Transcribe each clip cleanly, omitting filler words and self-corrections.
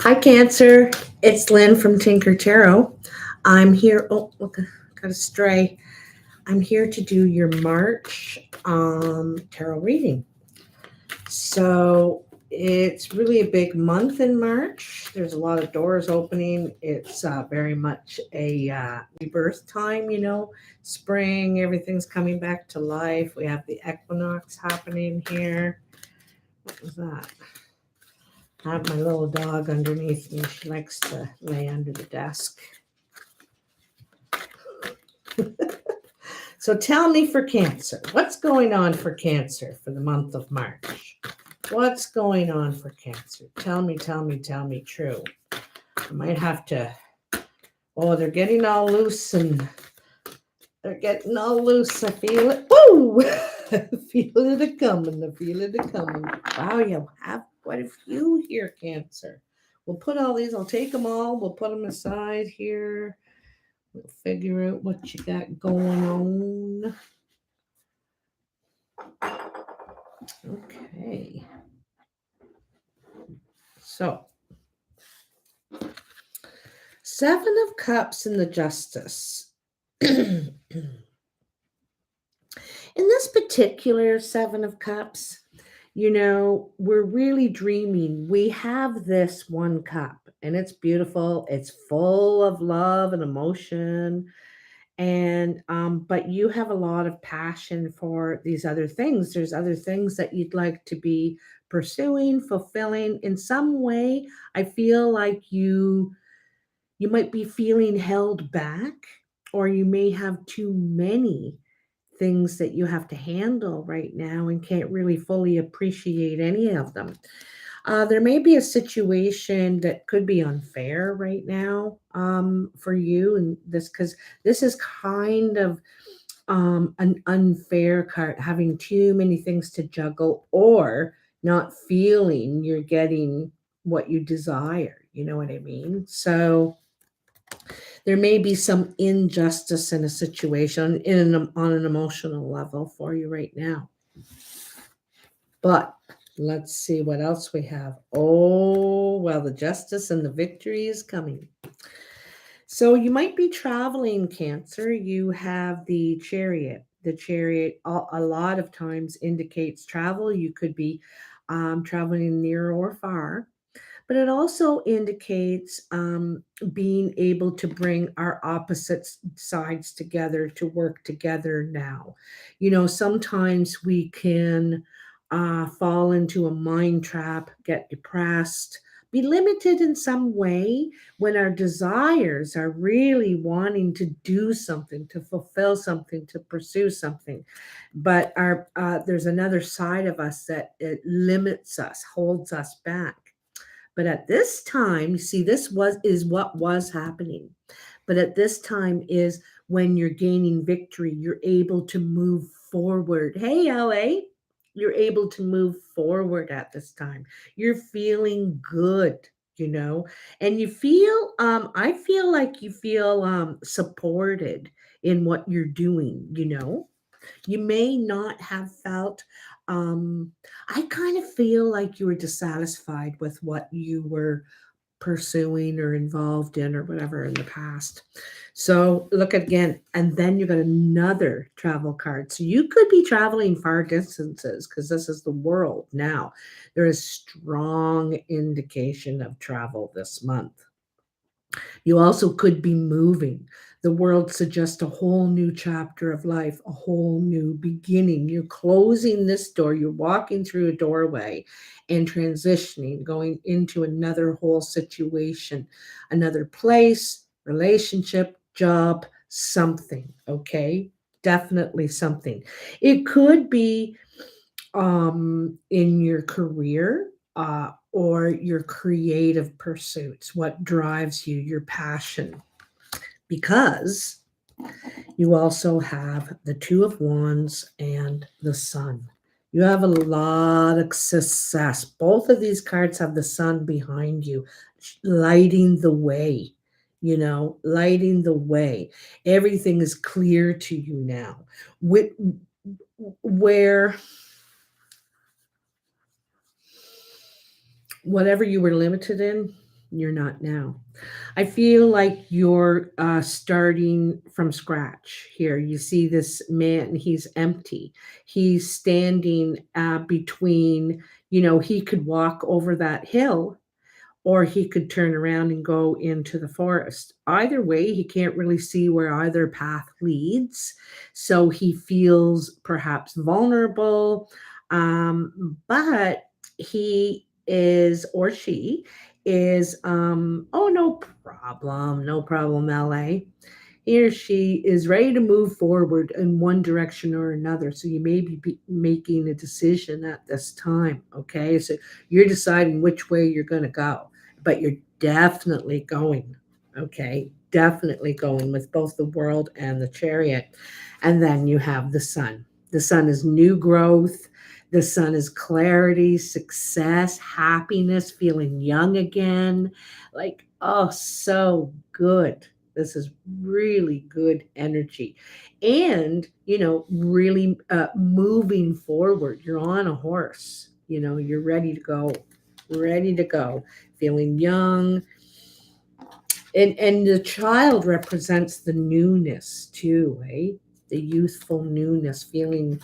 Hi, Cancer. It's Lynn from Tinker Tarot. I'm here. Oh, look, got a stray. I'm here to do your March tarot reading. So it's really a big month in March. There's a lot of doors opening. It's very much a rebirth time, spring, everything's coming back to life. We have the equinox happening here. What was that? I have my little dog underneath me. She likes to lay under the desk. So tell me for Cancer, what's going on for Cancer for the month of March? What's going on for Cancer? Tell me true. I might have to, they're getting all loose and they're getting all loose. I feel it. Woo! Feel it a-coming. I feel it a-coming. Wow, you have quite a few here, Cancer. We'll put all these, I'll take them all. We'll put them aside here. We'll figure out what you got going on. Okay. So, Seven of Cups and the Justice. In this particular Seven of Cups, we're really dreaming. We have this one cup and it's beautiful. It's full of love and emotion. And but you have a lot of passion for these other things. There's other things that you'd like to be pursuing, fulfilling in some way. I feel like you might be feeling held back, or you may have too many things that you have to handle right now and can't really fully appreciate any of them. There may be a situation that could be unfair right now for you, and this because this is kind of an unfair card, having too many things to juggle or not feeling you're getting what you desire. You know what I mean? So there may be some injustice in a situation on an emotional level for you right now. But let's see what else we have. Oh, well, the justice and the victory is coming. So you might be traveling, Cancer. You have the chariot. The chariot a lot of times indicates travel. You could be traveling near or far, but it also indicates being able to bring our opposite sides together to work together now. Sometimes we can fall into a mind trap, get depressed, be limited in some way when our desires are really wanting to do something, to fulfill something, to pursue something. But our there's another side of us that it limits us, holds us back. But at this time, you see, is what was happening. But at this time is when you're gaining victory, you're able to move forward. Hey, LA, you're able to move forward at this time. You're feeling good, and you feel, I feel like you feel supported in what you're doing. You may not have felt, I kind of feel like you were dissatisfied with what you were pursuing or involved in or whatever in the past. So look again, and then you got another travel card. So you could be traveling far distances because this is the world now. There is strong indication of travel this month. You also could be moving. The world suggests a whole new chapter of life, a whole new beginning. You're closing this door, you're walking through a doorway and transitioning, going into another whole situation, another place, relationship, job, something, okay? Definitely something. It could be in your career or your creative pursuits, what drives you, your passion, because you also have the Two of Wands and the Sun. You have a lot of success. Both of these cards have the sun behind you, lighting the way, lighting the way. Everything is clear to you now. Where whatever you were limited in, You're not now. I feel like you're starting from scratch here. You see this man, he's empty. He's standing between, he could walk over that hill or he could turn around and go into the forest. Either way, he can't really see where either path leads. So he feels perhaps vulnerable, but he is, or she is, oh, no problem, LA. He or she is ready to move forward in one direction or another. So you may be making a decision at this time. Okay. So you're deciding which way you're going to go, but you're definitely going. Okay. Definitely going with both the world and the chariot. And then you have the sun. The sun is new growth. The sun is clarity, success, happiness, feeling young again. Like, oh, so good. This is really good energy. And, really moving forward. You're on a horse, you're ready to go, feeling young. And the child represents the newness too, eh? The youthful newness, feeling,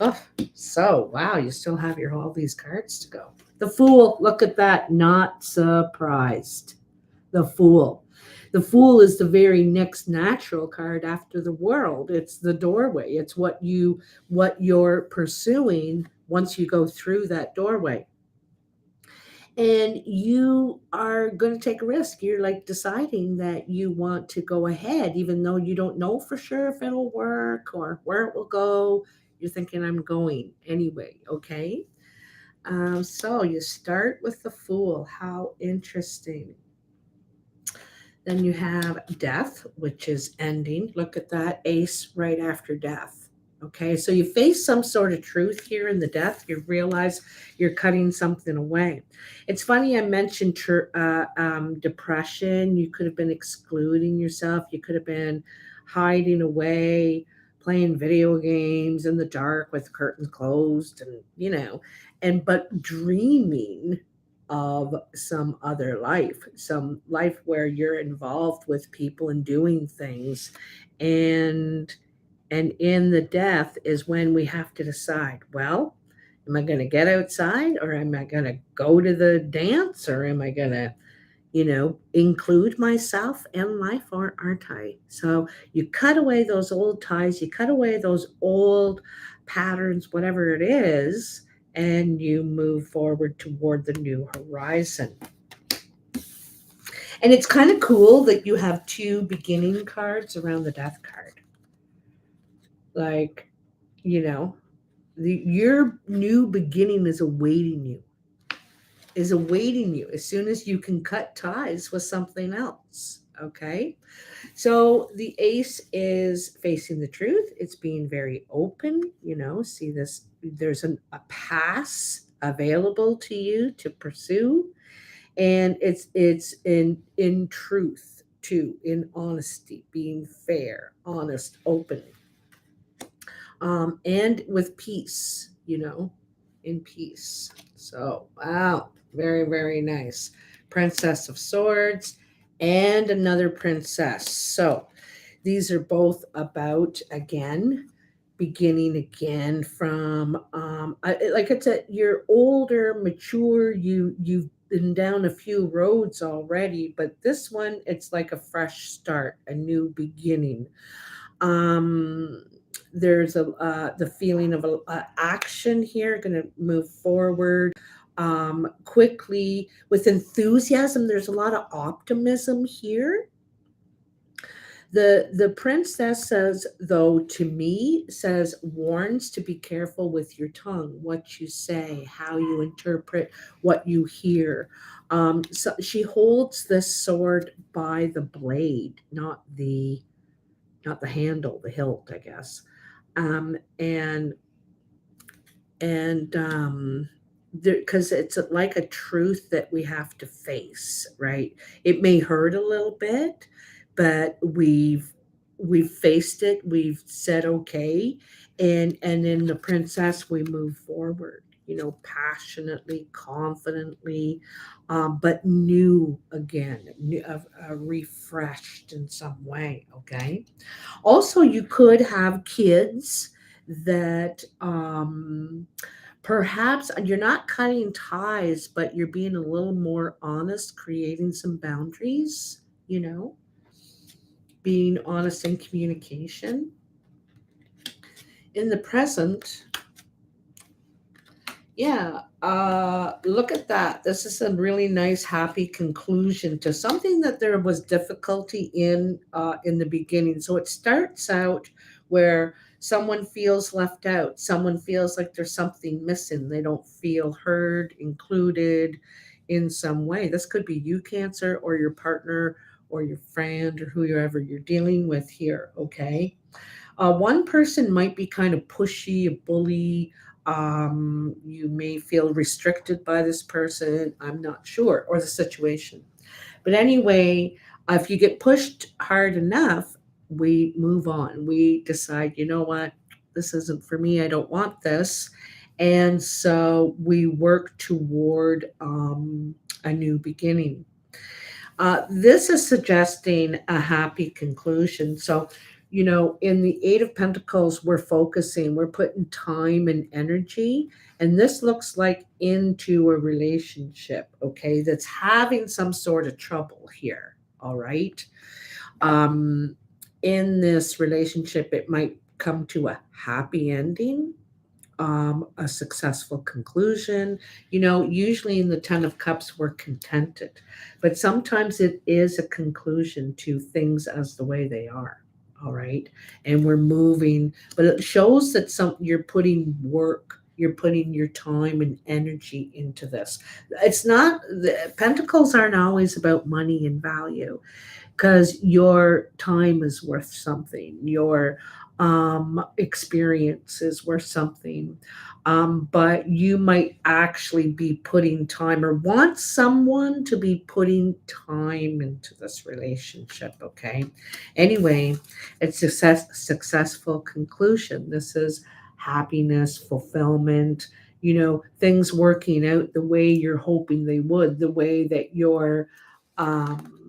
oh, so wow, you still have all these cards to go. The Fool, look at that, not surprised. The Fool. The Fool is the very next natural card after the World. It's the doorway. It's what you're pursuing once you go through that doorway. And you are going to take a risk. You're like deciding that you want to go ahead, even though you don't know for sure if it'll work or where it will go. You're thinking, I'm going anyway. Okay. So you start with the Fool. How interesting. Then you have death, which is ending. Look at that ace right after death. Okay, so you face some sort of truth here in the death. You realize you're cutting something away. It's funny, I mentioned depression. You could have been excluding yourself. You could have been hiding away, playing video games in the dark with curtains closed, and but dreaming of some other life, some life where you're involved with people and doing things. And in the death is when we have to decide, well, am I going to get outside, or am I going to go to the dance, or am I going to include myself in life, or aren't I? So you cut away those old ties, you cut away those old patterns, whatever it is, and you move forward toward the new horizon. And it's kind of cool that you have two beginning cards around the death card. Like, your new beginning is awaiting you. As soon as you can cut ties with something else. Okay. So the ace is facing the truth. It's being very open. See this, there's a pass available to you to pursue. And it's in truth too, in honesty, being fair, honest, open. And with peace, in peace. So, wow, very, very nice. Princess of Swords and another princess. So, these are both about, again, beginning again from, like I said, you're older, mature, you've been down a few roads already, but this one, it's like a fresh start, a new beginning. Um, there's the feeling of action here, going to move forward quickly with enthusiasm. There's a lot of optimism here. The princess says, though, to me, says, warns to be careful with your tongue, what you say, how you interpret what you hear. So she holds this sword by the blade, not the handle, the hilt, I guess. And because it's like a truth that we have to face, right? It may hurt a little bit, but we've faced it. We've said okay, and in the princess we move forward. passionately, confidently, but new again, refreshed in some way. Okay. Also, you could have kids that perhaps you're not cutting ties, but you're being a little more honest, creating some boundaries, being honest in communication. In the present, yeah, look at that. This is a really nice, happy conclusion to something that there was difficulty in the beginning. So it starts out where someone feels left out, someone feels like there's something missing, they don't feel heard, included in some way. This could be you, Cancer, or your partner, or your friend, or whoever you're dealing with here. Okay. One person might be kind of pushy, a bully. You may feel restricted by this person. I'm not sure, or the situation. But anyway, if you get pushed hard enough, we move on. We decide, you know what, this isn't for me. I don't want this. And so we work toward a new beginning. This is suggesting a happy conclusion. So, in the Eight of Pentacles, we're focusing, we're putting time and energy. And this looks like into a relationship, okay, that's having some sort of trouble here. All right. Um, in this relationship, it might come to a happy ending, a successful conclusion. Usually in the Ten of Cups, we're contented, but sometimes it is a conclusion to things as the way they are. All right. And we're moving, but it shows that you're putting work, you're putting your time and energy into this. It's not, the Pentacles aren't always about money and value, because your time is worth something, your experience is worth something. But you might actually be putting time, or want someone to be putting time into this relationship. Okay. Anyway, it's successful conclusion. This is happiness, fulfillment, things working out the way you're hoping they would, the way that you're um,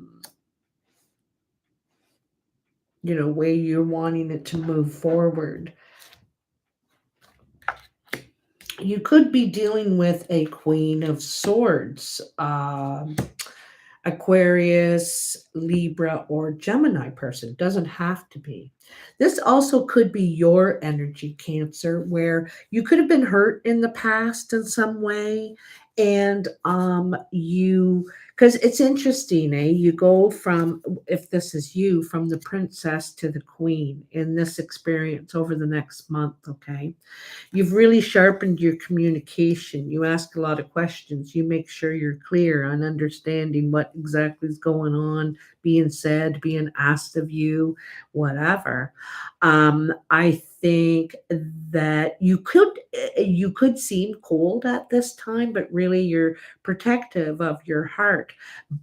way you're wanting it to move forward. You could be dealing with a Queen of Swords, Aquarius, Libra, or Gemini person. Doesn't have to be. This also could be your energy, Cancer, where you could have been hurt in the past in some way. And because it's interesting, you go from, if this is you, from the princess to the queen in this experience over the next month. Okay. You've really sharpened your communication. You ask a lot of questions. You make sure you're clear on understanding what exactly is going on, being said, being asked of you, whatever. I think that you could seem cold at this time, but really you're protective of your heart,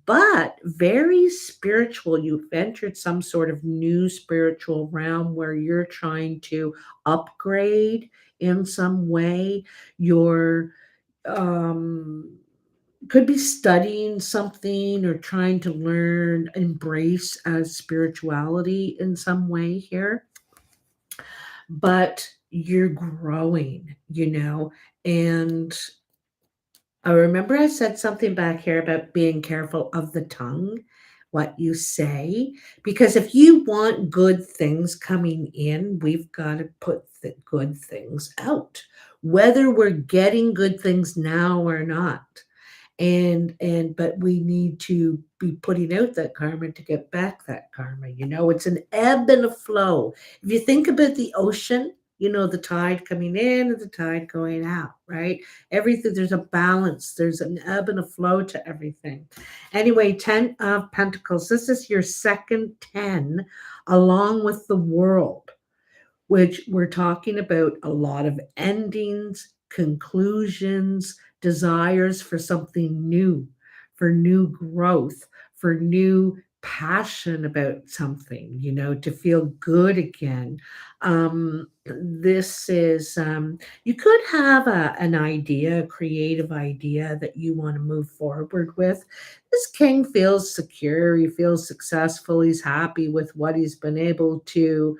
but very spiritual. You've entered some sort of new spiritual realm where you're trying to upgrade in some way. You're um, could be studying something or trying to learn, embrace as spirituality in some way here, but you're growing, and I remember I said something back here about being careful of the tongue, what you say, because if you want good things coming in, we've got to put the good things out, whether we're getting good things now or not. And but we need to be putting out that karma to get back that karma. It's an ebb and a flow. If you think about the ocean, the tide coming in and the tide going out, right? Everything, there's a balance, there's an ebb and a flow to everything. Anyway, 10 of Pentacles, this is your second 10, along with the World, which we're talking about a lot of endings, conclusions, desires for something new, for new growth, for new passion about something, to feel good again. This is, you could have an idea, a creative idea that you want to move forward with. This king feels secure, he feels successful, he's happy with what he's been able to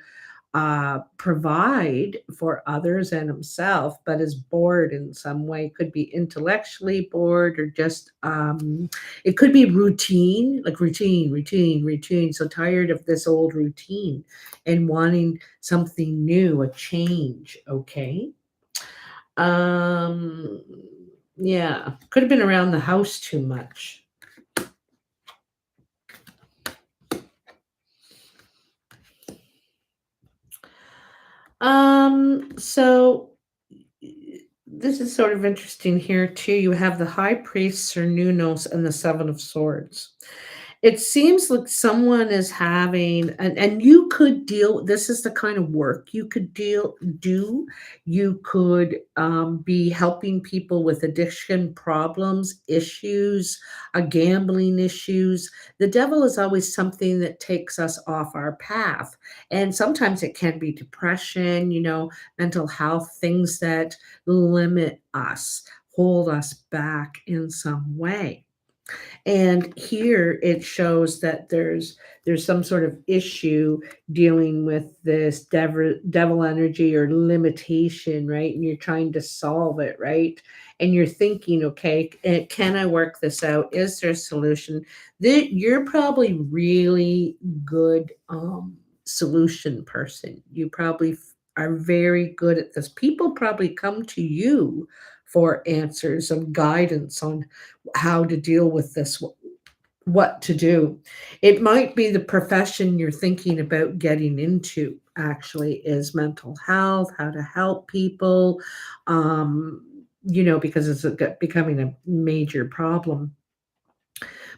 provide for others and himself, but is bored in some way. Could be intellectually bored, or just it could be routine, like routine, routine, routine. So tired of this old routine and wanting something new, a change. Okay. Um, yeah, could have been around the house too much. So this is sort of interesting here too. You have the high priest Cernunnos and the seven of swords. It seems like someone is having, and you could deal, this is the kind of work you could do. You could be helping people with addiction problems, issues, gambling issues. The devil is always something that takes us off our path. And sometimes it can be depression, mental health, things that limit us, hold us back in some way. And here it shows that there's some sort of issue dealing with this devil energy or limitation, right? And you're trying to solve it, right? And you're thinking, okay, can I work this out? Is there a solution? You're probably really good solution person. You probably are very good at this. People probably come to you for answers and guidance on how to deal with this, what to do. It might be the profession you're thinking about getting into, actually, is mental health, how to help people, because it's becoming a major problem.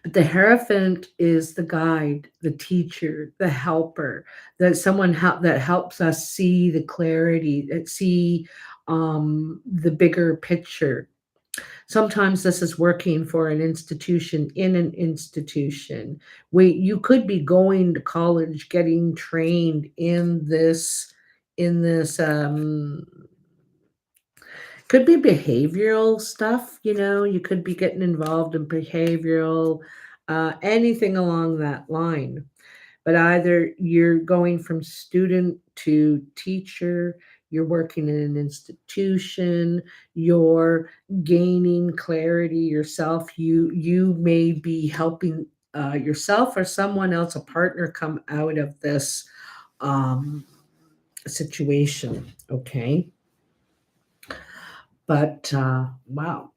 But the Hierophant is the guide, the teacher, the helper, that someone that helps us see the clarity, that see the bigger picture. Sometimes this is working for an institution, in an institution. You could be going to college, getting trained in this could be behavioral stuff, you could be getting involved in behavioral, anything along that line. But either you're going from student to teacher, you're working in an institution, you're gaining clarity yourself. You may be helping yourself or someone else, a partner, come out of this um, situation. Okay, but wow.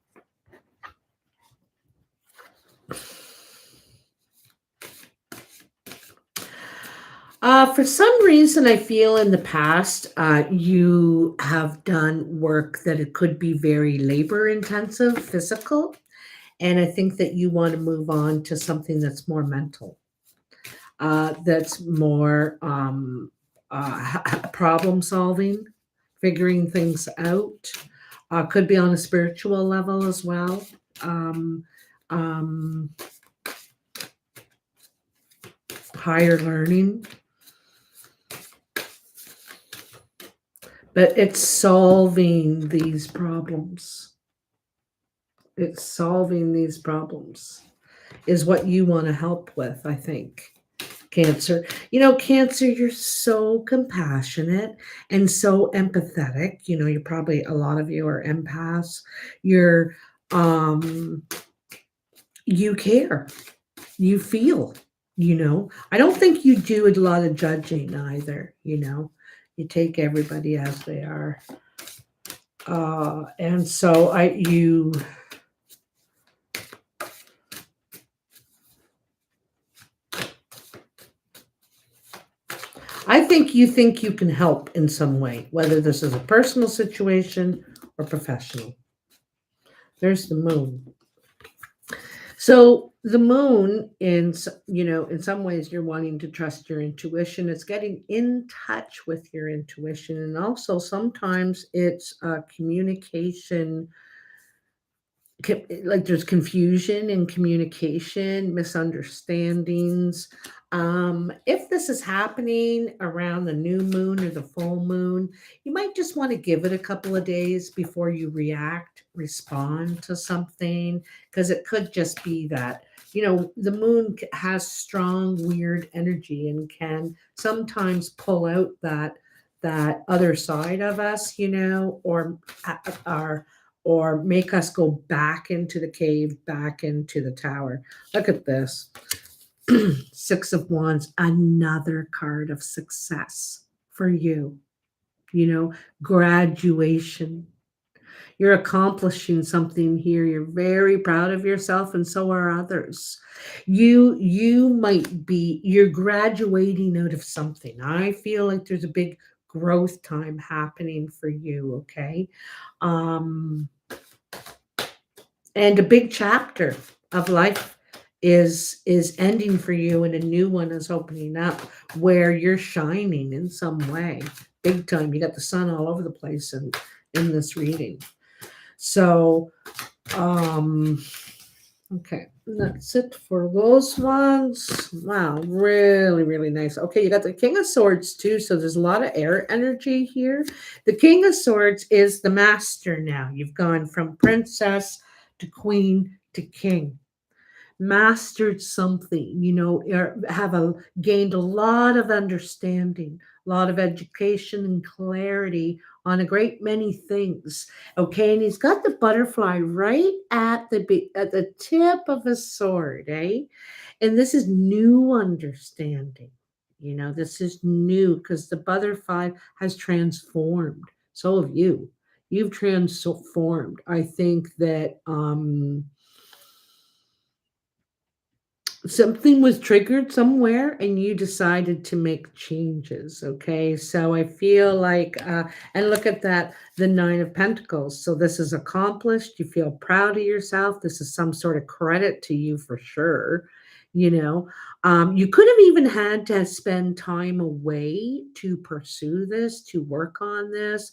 For some reason, I feel in the past, you have done work that it could be very labor intensive, physical, and I think that you want to move on to something that's more mental, that's more problem solving, figuring things out. Could be on a spiritual level as well. Um, um, Higher learning. But it's solving these problems. It's solving these problems is what you want to help with, I think. Cancer. Cancer, you're so compassionate and so empathetic. You're probably, a lot of you are empaths. You're, you care. You feel, I don't think you do a lot of judging either, You take everybody as they are. And so I think you can help in some way, whether this is a personal situation or professional. There's the moon. So the moon, in some ways, you're wanting to trust your intuition. It's getting in touch with your intuition, and also sometimes it's communication like there's confusion in communication, misunderstandings. If this is happening around the new moon or the full moon, you might just want to give it a couple of days before you respond to something, because it could just be that, the moon has strong, weird energy and can sometimes pull out that other side of us, our or make us go back into the cave, back into the tower. Look at this. Six of Wands, another card of success for you. Graduation. You're accomplishing something here. You're very proud of yourself, and so are others. You're graduating out of something. I feel like there's a big growth time happening for you, okay? Um and a big chapter of life is ending for you, and a new one is opening up where you're shining in some way, big time. You got the sun all over the place in this reading. So okay, that's it for those ones. Wow, really, really nice. Okay, you got the King of Swords too, so there's a lot of air energy here. The King of Swords is the master now. You've gone from princess to queen to king. Mastered something, or gained a lot of understanding, a lot of education and clarity on a great many things. Okay, and he's got the butterfly right at the tip of his sword, eh? And this is new understanding. This is new because the butterfly has transformed. So have you. You've transformed. I think that something was triggered somewhere and you decided to make changes. Okay, so I feel like and look at that, the Nine of Pentacles. So this is accomplished. You feel proud of yourself. This is some sort of credit to you for sure. You could have even had to spend time away to pursue this, to work on this,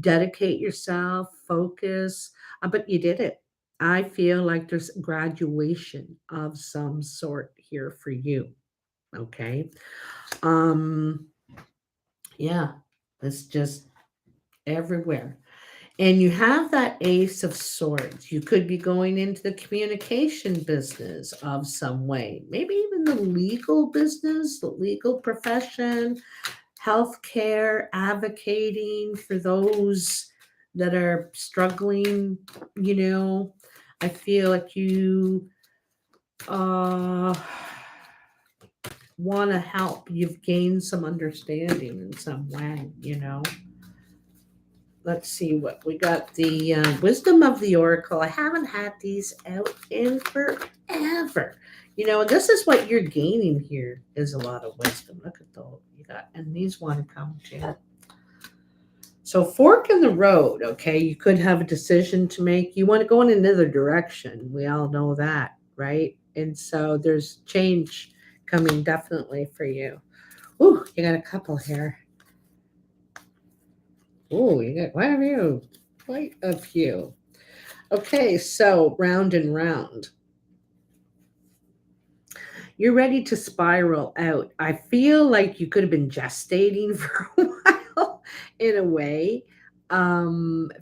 dedicate yourself, focus, but you did it. I feel like there's graduation of some sort here for you. Okay. Um, yeah, it's just everywhere. And you have that Ace of Swords. You could be going into the communication business of some way, maybe even the legal business, the legal profession, healthcare, advocating for those that are struggling. I feel like you uh, want to help. You've gained some understanding in some way. Let's see what we got. The wisdom of the oracle. I haven't had these out in forever. And this is what you're gaining here is a lot of wisdom. Look at those you got, and these want to come too. So fork in the road. Okay, you could have a decision to make. You want to go in another direction. We all know that, right? And so there's change coming definitely for you. Ooh, you got a couple here. Ooh, you got quite a few. Quite a few. Okay, so round and round. You're ready to spiral out. I feel like you could have been gestating for a while in a way,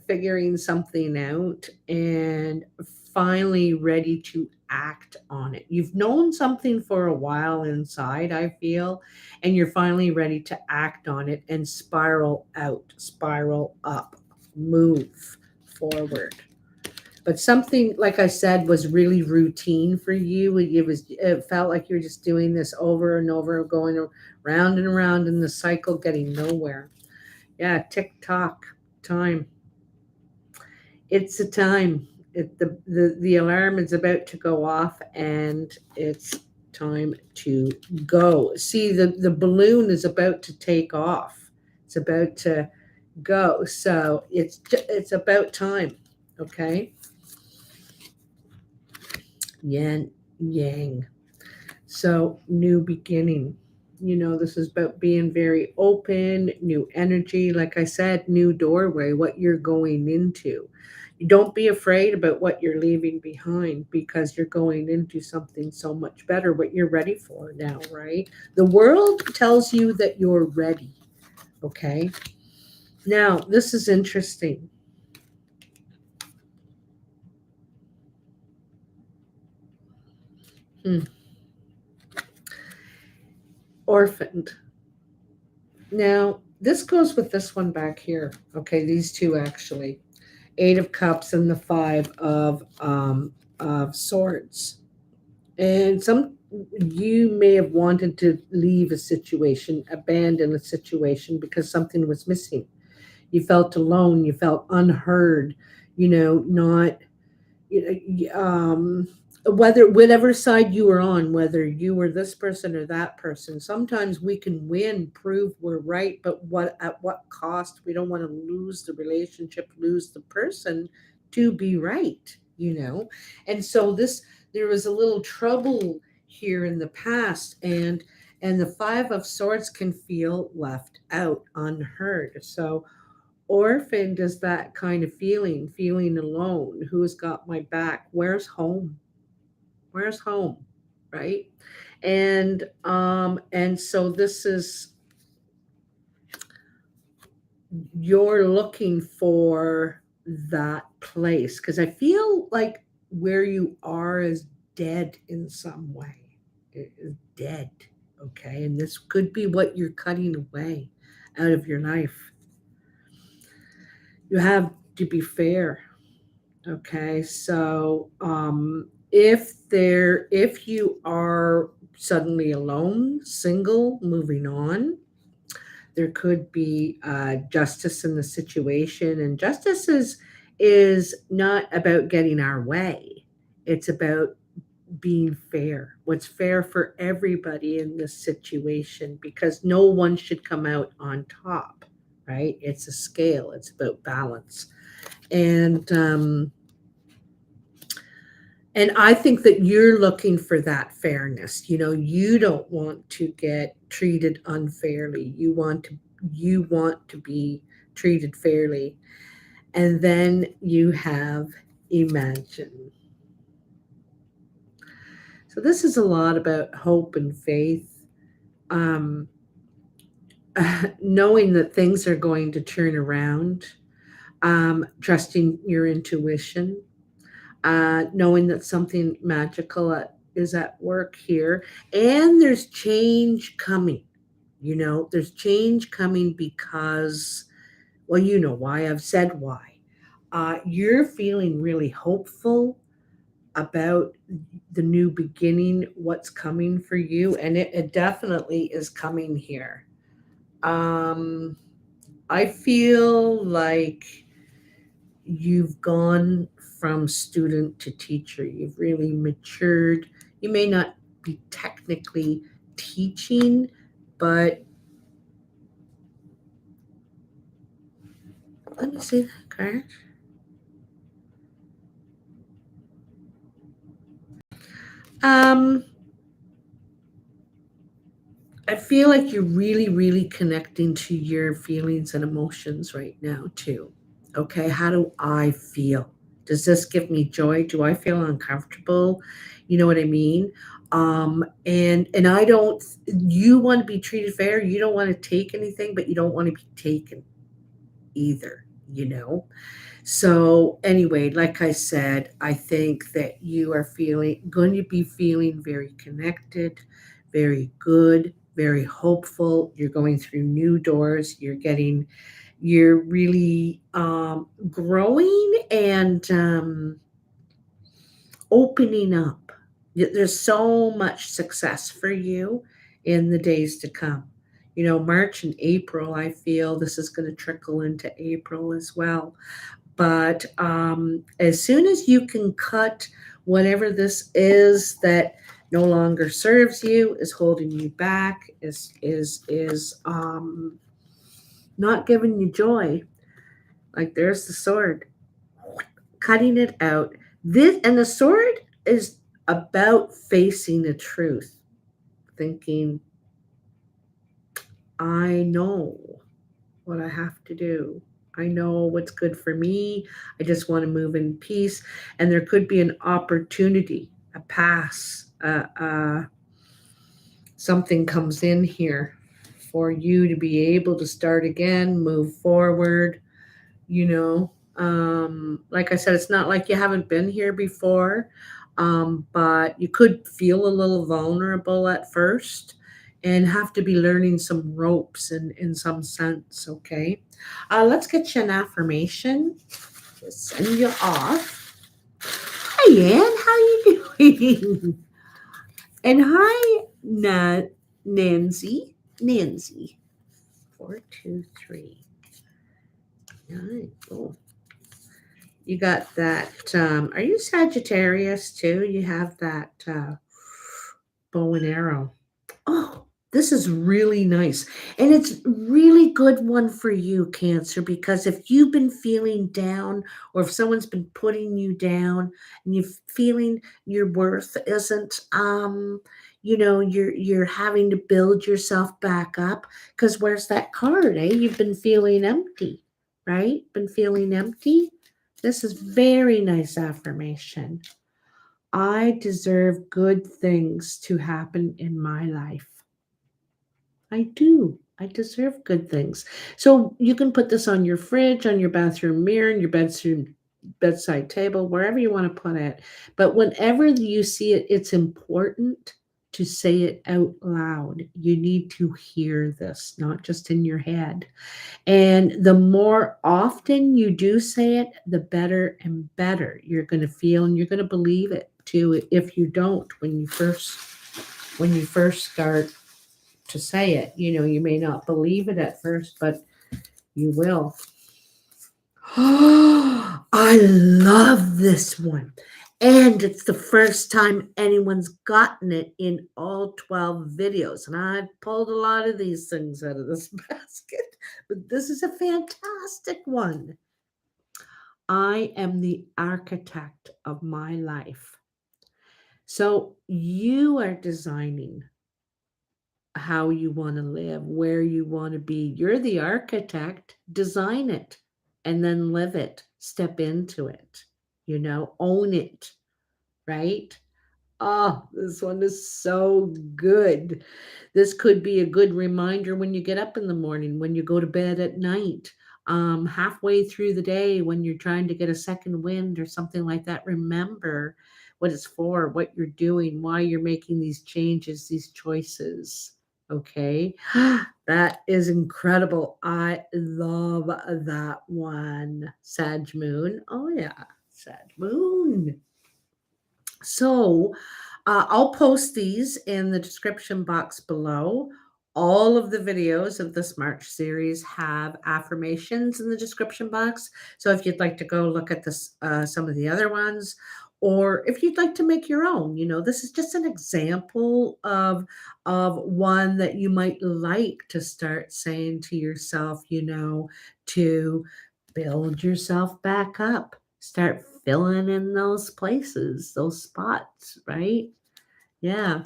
figuring something out and finally ready to act on it. You've known something for a while inside, I feel, and you're finally ready to act on it and spiral out, spiral up, move forward. But something, like I said, was really routine for you. It felt like you're just doing this over and over, going around and around in the cycle, getting nowhere. Yeah, tick tock, time. It's a time. The alarm is about to go off, and it's time to go. See, the balloon is about to take off. It's about to go. So it's about time. Okay. Yin, yang. So, new beginning. This is about being very open, new energy. Like I said, new doorway, what you're going into. Don't be afraid about what you're leaving behind because you're going into something so much better, what you're ready for now, right? The world tells you that you're ready, okay? Now, this is interesting. Hmm. Orphaned. Now, this goes with this one back here. Okay, these two actually. Eight of Cups and the Five of Swords. And some you may have wanted to leave a situation, abandon a situation because something was missing. You felt alone, you felt unheard, not whether whatever side you were on, whether you were this person or that person. Sometimes we can win, prove we're right, but what at what cost? We don't want to lose the relationship, lose the person to be right. And so this there was a little trouble here in the past, and the Five of Swords can feel left out, unheard. So orphaned is that kind of feeling alone. Who's got my back? Where's home? Where's home? Right? And so this is, you're looking for that place because I feel like where you are is dead in some way. It is dead. Okay. And this could be what you're cutting away out of your life. You have to be fair. Okay, so if you are suddenly alone, single, moving on, there could be justice in the situation, and justice is not about getting our way. It's about being fair. What's fair for everybody in this situation, because no one should come out on top, right? It's a scale. It's about balance, and and I think that you're looking for that fairness. You don't want to get treated unfairly. You want to be treated fairly. And then you have imagine. So this is a lot about hope and faith. Um, knowing that things are going to turn around, trusting your intuition, knowing that something magical is at work here, and there's change coming. There's change coming because, well, you know why. I've said why. You're feeling really hopeful about the new beginning, what's coming for you, and it definitely is coming here. Um, I feel like you've gone from student to teacher. You've really matured. You may not be technically teaching, but let me see that card. Um, I feel like you're really, really connecting to your feelings and emotions right now, too. Okay, how do I feel? Does this give me joy? Do I feel uncomfortable? You know what I mean? And I don't. You want to be treated fair. You don't want to take anything, but you don't want to be taken either. So anyway, like I said, I think that you are feeling going to be feeling very connected, very good, very hopeful. You're going through new doors. You're really growing and opening up. There's so much success for you in the days to come. March and April, I feel this is going to trickle into April as well. But as soon as you can cut whatever this is that no longer serves you, is holding you back, is not giving you joy, like there's the sword, cutting it out. And the sword is about facing the truth, thinking, I know what I have to do. I know what's good for me. I just want to move in peace. And there could be an opportunity, a pass, something comes in here for you to be able to start again, move forward, you know. Like I said, it's not like you haven't been here before, but you could feel a little vulnerable at first and have to be learning some ropes in some sense, okay? Let's get you an affirmation to send you off. Hi, Ann. How you doing? And hi, Nancy. Nancy. 423. Nine. Oh, you got that. Are you Sagittarius too? You have that bow and arrow. Oh, this is really nice. And it's really good one for you, Cancer, because if you've been feeling down or if someone's been putting you down and you're feeling your worth isn't you're having to build yourself back up because where's that card, eh? You've been feeling empty, right? Been feeling empty. This is very nice affirmation. I deserve good things to happen in my life. I do. I deserve good things. So you can put this on your fridge, on your bathroom mirror, and your bedroom bedside table, wherever you want to put it. But whenever you see it, it's important to say it out loud. You need to hear this, not just in your head. And the more often you do say it, the better and better you're going to feel, and you're going to believe it too. If you don't, when you first start to say it, you may not believe it at first, but you will. I love this one. And it's the first time anyone's gotten it in all 12 videos. And I've pulled a lot of these things out of this basket, but this is a fantastic one. I am the architect of my life. So you are designing how you want to live, where you want to be. You're the architect, design it and then live it, step into it, own it, right? Oh, this one is so good. This could be a good reminder when you get up in the morning, when you go to bed at night, halfway through the day, when you're trying to get a second wind or something like that. Remember what it's for, what you're doing, why you're making these changes, these choices. Okay. That is incredible. I love that one. Sag Moon. Oh, yeah. Sag Moon. So I'll post these in the description box below. All of the videos of this March series have affirmations in the description box. So if you'd like to go look at this, some of the other ones, or if you'd like to make your own, this is just an example of one that you might like to start saying to yourself, to build yourself back up. Start filling in those places, those spots, right? Yeah.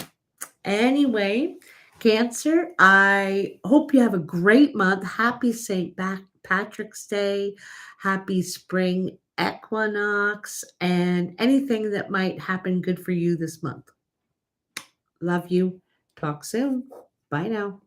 Anyway, Cancer, I hope you have a great month. Happy St. Patrick's Day. Happy spring equinox and anything that might happen good for you this month. Love you. Talk soon. Bye now.